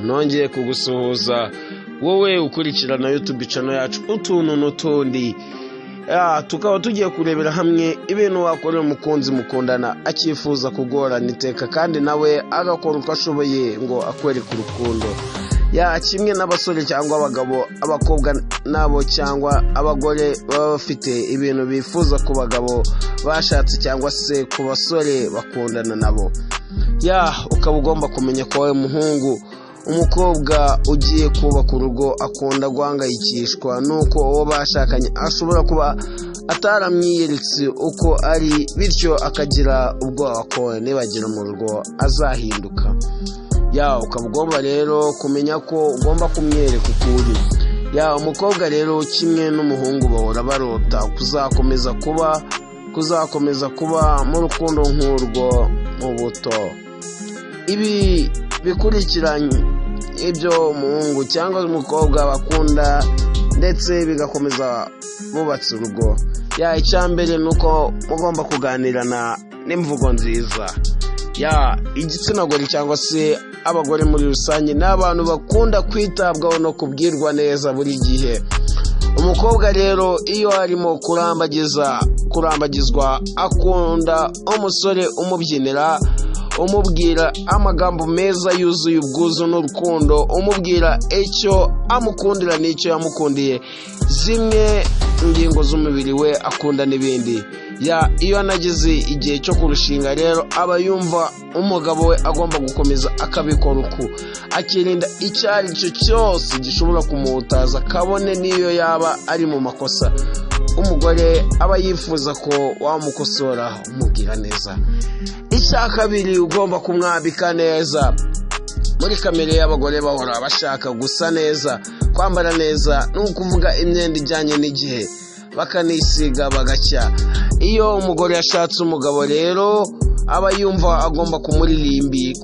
nongeye kugusuhuza wowe ukurikirana YouTube channel yacu utuntu n'utundi. Tukaba tugiye kurebera hamwe ibintu wakorera umukunzi mukundana akifuza kugorana iteka kandi nawe agakora uko ashoboye ngo akwereke urukundo. Kimwe n'abasore cyangwa abagabo, abakobwa nabo cyangwa abagore baba bafite ibintu bifuza ku bagabo bashatse cyangwa se ku basore bakundana nabo. Ukaba ugomba kumenya ko wowe muhungu, umukobwa ugiye kubaka urugo akunda guhangayikishwa nuko uwo bashakanye ashobora kuba ataramwiyeretse uko ari, bityo akagira ubwoba ko nibagira mu rugo azahinduka. Ukaba ugomba rero kumenya ko ugomba kumwereka ukuri. Umukobwa rero kimwe n'umuhungu bahora barota kuzakomeza kuba mu rukundo nk'urwo mu buto. Ibi bikurikiranye ibyo umuhungu cyangwa umukobwa bakunda ndetse bigakomeza bubatse urugo. Icyambere nuko mugomba kuganirana n'imvugo nziza. Igitsina gore cyangwa se abagore muri rusange n'abantu bakunda kwitabwaho no kubwirwa neza buri gihe. Umukobwa rero iyo arimo kurambagizwa akunda umusore umubyinira, umubwira amagambo meza yuzuye ubwuzu n'urukundo, umubwira icyo amukundira n'icyo yamukundiye, zimwe ingingo z'umubiri we akunda n'ibindi. Iyo anageze igihe cyo kurushinga rero aba yumva umugabo we agomba gukomeza akabikora uku, akirinda icyo ari cyo cyose gishobora kumuhutaza kabone n'iyo yaba ari mu makosa. Umugore aba yifuza ko wamukosora umubwira neza. Icya kabiri, ugomba kumwambika neza. Muri kamere y'abagore bahora bashaka gusa neza, kwambara neza, ni ukuvuga imyenda ijyanye n'igihe, bakanisiga bagacya. Iyo umugore yashatse umugabo rero aba yumva agomba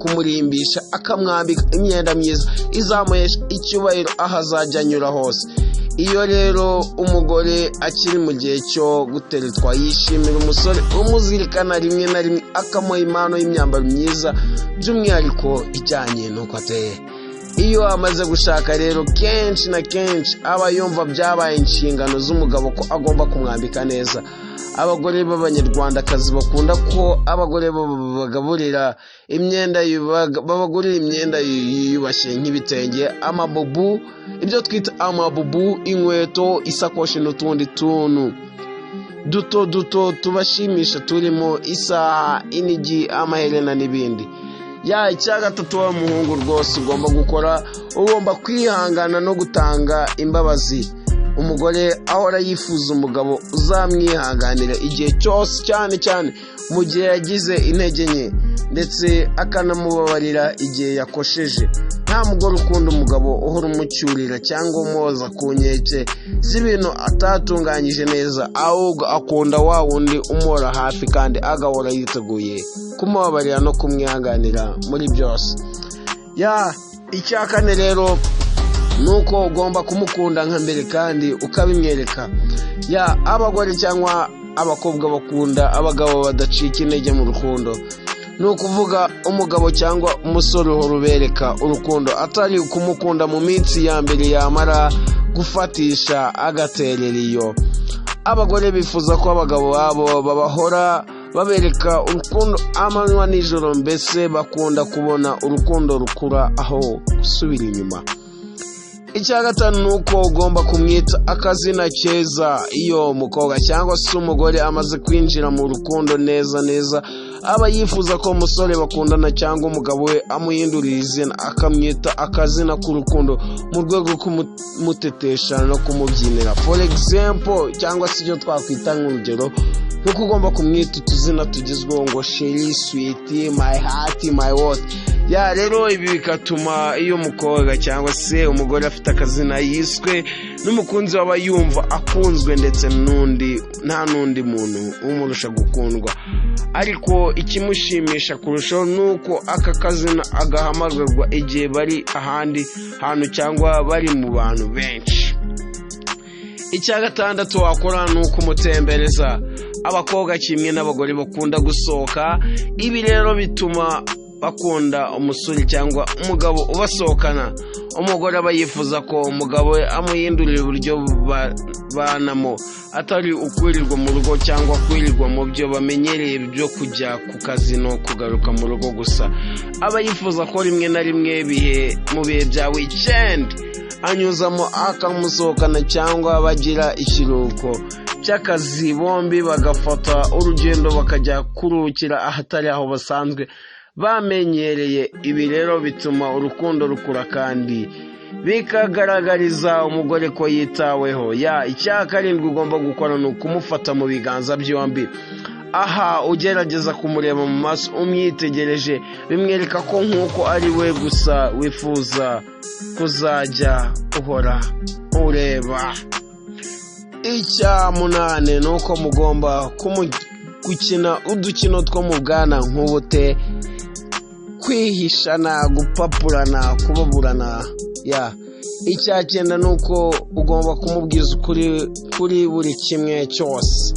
kumurimbisha, akamwambika imyenda myiza izamuhesha icyubahiro aho azajya anyura hose. Iyo rero umugore akiri mu gihe cyo guteretwa, yishimira umusore umuzirikana rimwe na rimwe, akamuha impano y'imyambaro myiza by'umwihariko ijyanye n'uko ateye. Iyo amaze gushaka rero kenshi na kenshi aba yumva byabaye inshingano z'umugabo ko agomba kumwambika neza. Abagore b'abanyarwandakazi bakunda ko abagore babagurira imyenda yiyubashye nk'ibitenge, amabubu, ibyo twita amabubu, inkweto, isakoshi n'utundi tuntu duto tubashimisha turimo isaha, inigi, amaherena n'ibindi. Icya gatatu, wa muhungu rwose ugomba kwihangana no gutanga imbabazi. Umugore ahora yifuza umugabo uzamwihanganira igihe cyose, cyane cyane mu gihe yagize intege nke, ndetse akanamubabarira igihe yakosheje. Nta mugore ukunda umugabo uhora umucyurira cyangwa umwoza ku nkeke z'ibintu atatunganyije neza, ahubwo akunda wa wundi umora hafi kandi agahora yiteguye kumubabarira no kumwihanganira muri byose. Icya kane rero nuko ugomba kumukunda nka mbere kandi ukabimwereka. Abagore cyangwa abakobwa bakunda abagabo badacika intege mu rukundo. Ni ukuvuga umugabo cyangwa umusore uhora ubereka urukundo, atari kumukunda mu minsi ya mbere yamara gufatisha agaterera iyo. Abagore bifuza ko abagabo babo babahora babereka urukundo amanywa nijoro, mbese bakunda kubona urukundo rukura aho gusubira inyuma. Icya gatanu nuko ugomba kumwita akazina keza. Iyo umukobwa cyangwa se umugore amaze kwinjira mu rukundo neza, aba yifuza ko umusore bakundana cyangwa umugabo we amuhindurira izina, akamwita akazina k'urukundo mu rwego rwo kumutetesha no kumubyinira. For example, cyangwa se ibyo twakwita nk'urugero, nuko ugomba kumwita utuzina tugezweho ngo Sherry, Sweetie, My Heart, My What. Rero ibi bigatuma iyo umukobwa cyangwa se umugore afite akazina yiswe n'umukunzi waba yumva akunzwe, ndetse nta n'undi muntu umurusha gukundwa. Ariko ikimushimisha kurushaho nuko aka kazina agahamagarwa igihe bari ahandi hantu cyangwa bari mu bantu benshi. Icya gatandatu wakora nuko umutembereza. Abakobwa kimwe n'abagore bakunda gusohoka. Ibi rero bituma bakunda umusore cyangwa umugabo ubasohokana, umugore aba yifuza ko umugabo we amuhindurira uburyo banamo, atari ukwirirwa mu rugo cyangwa kwirirwa mu byo bamenyereye byo kujya ku kazi no kugaruka mu rugo gusa. Aba yifuza ko rimwe na rimwe mu bihe bya weekend anyuzamo akamusohokana cyangwa bagira ikiruhuko cy'akazi bombi bagafata urugendo bakajya kuruhukira ahatari aho basanzwe bamenyereye. Ibi rero bituma urukundo rukura kandi bikagaragariza umugore ko yitaweho. Icya karindwi ugomba gukora ni ukumufata mu biganza byombi. Aha ugerageza kumureba mu maso umwitegereje, bimwereka ko nk'uko ari we gusa wifuza kuzajya uhora ureba. Icya munane ni uko mugomba gukina udukino two mu bwana nk'ubute, kwihishana, gupapurana, kubaburana. Icya cyenda ni uko ugomba kumubwiza ukuri kuri buri kimwe cyose,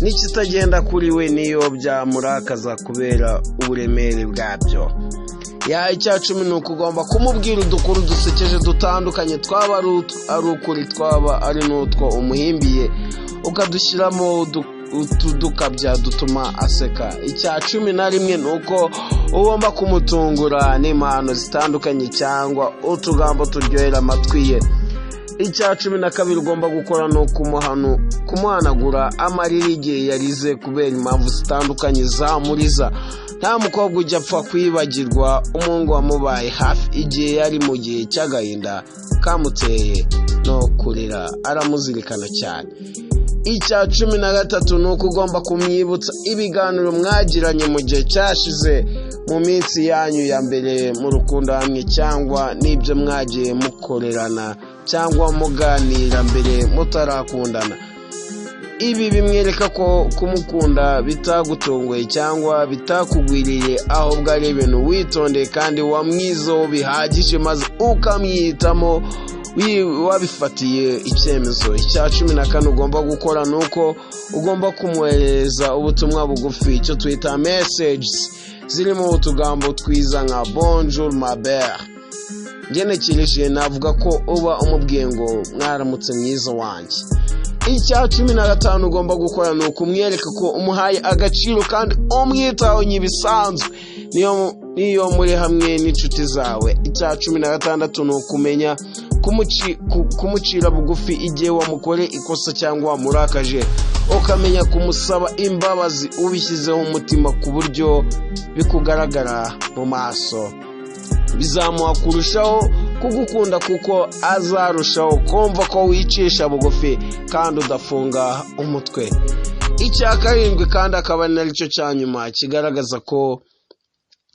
n'ikitagenda kuri we niyo byamurakaza kubera uburemere bwabyo. Icya cumi ni uko ugomba kumubwira udukuru dusekeje dutandukanye, twaba ari ukuri twaba ari n'utwo umuhimbiye, ukadushyiramo utudukabya dutuma aseka. Icya cumi na rimwe ni uko ugomba kumutungura n'impano zitandukanye cyangwa utugambo turyohera amatwi ye. Icya cumi na kabiri ugomba gukora ni kumuhanagura amarira igihe yarize kubera impamvu zitandukanye zamuriza. Nta mukobwa ujya apfa kwibagirwa umuhungu wamubaye hafi igihe yari mu gihe cy'agahinda kamuteye no kurira, aramuzirikana cyane. Icya cumi na gatatu ni uko ugomba kumwibutsa ibiganiro mwagiranye mu gihe cyashize, mu minsi yanyu ya mbere mu rukundo hamwe, cyangwa n'ibyo mwagiye mukorerana cyangwa muganira mbere mutarakundana. Ibi bimwereka ko kumukunda bitagutunguye cyangwa bitakugwiriye, ahubwo ari ibintu witondeye kandi wamwizeho bihagije maze ukamwitamo wabifatiye icyemezo. Icya cumi na kane ugomba gukora ni uko ugomba kumwohereza ubutumwa bugufi, icyo twita messages, zirimo utugambo twiza nka bonjour ma belle. Ngenekereje navuga ko uba umubwiye ngo mwaramutse mwiza wanjye. Icya cumi na gatanu ugomba gukora ni ukumwereka ko umuhaye agaciro kandi umwitaho nyibisanzwe niyo muri hamwe n'inshuti zawe. Icya cumi na gatandatu ni ukumenya kumucira bugufi igihe wamukore ikosa cyangwa wamurakaje, ukamenya kumusaba imbabazi ubishyizeho umutima ku buryo bikugaragara mu maso. Bizamuha kurushaho kugukunda kuko azarushaho kumva ko wicisha bugufi kandi udafunga umutwe. Icya karindwi kandi akaba ari cyo cya nyuma kigaragaza ko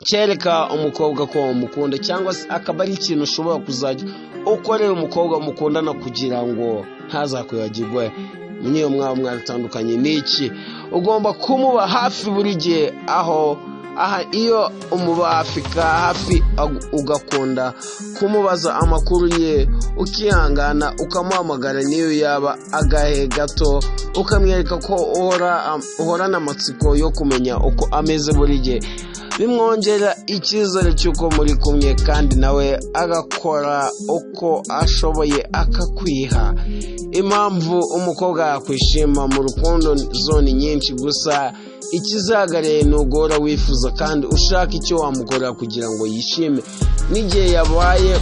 cyereka umukobwa ko umukunda, cyangwa se akaba ari ikintu ushobora kuzajya ukorera umukobwa mukundana kugira ngo ntazakwibagirwe niyo mwaba mwaratandukanye. N'iki ugomba kumuba hafi buri gihe, iyo umuba hafi ugakunda kumubaza amakuru ye, ukihangana ukamuhamagara niyo yaba agahe gato, ukamwereka ko uhorana amatsiko yo kumenya uko ameze buri gihe. Bimwongera icyizere cy'uko muri kumwe kandi nawe agakora uko ashoboye akakwiha. Impamvu umukobwa yakwishima mu rukundo zone nyinshi, gusa ikizagareye ni ugora wifuza kandi ushaka icyo wamukorera kugira ngo yishime. N'igihe yababaye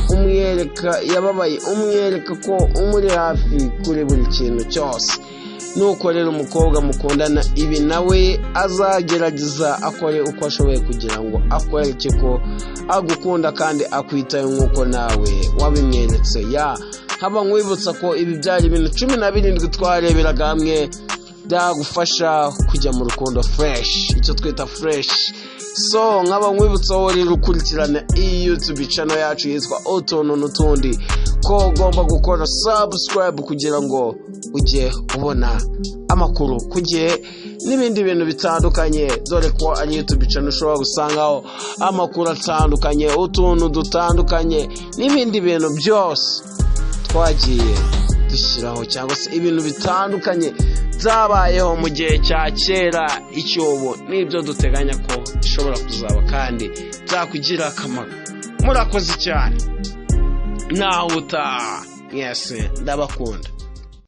umwereka ko umuri hafi kuri buri kintu cyose. Nukorera umukobwa mukundana ibi, nawe azagerageza akore uko ashoboye kugira ngo akwereke ko agukunda kandi akwitaye nk'uko nawe wabimweretse. Nkaba nkwibutsa ko ibi byari ibintu 17 twareberaga hamwe byagufasha kujya mu rukundo fresh, icyo twita fresh. So nkaba nkwibutsa aho rero ukurikirana iyi YouTube channel yacu yitwa Utuntu n'Utundi, ko ugomba gukora subscribe kugira ngo ujye ubona amakuru kugiye n'ibindi bintu bitandukanye, dore ko ari YouTube channel ushobora gusangaho amakuru atandukanye, utuntu dutandukanye n'ibindi bintu byose twagiye dushyiraho, cyangwa se ibintu bitandukanye zabayeho mu gihe cya kera icyobo n'ibyo duteganya ko bishobora kuzaba kandi byakugira akamaro. Murakoze cyane nawe utaha mwese ndabakunda.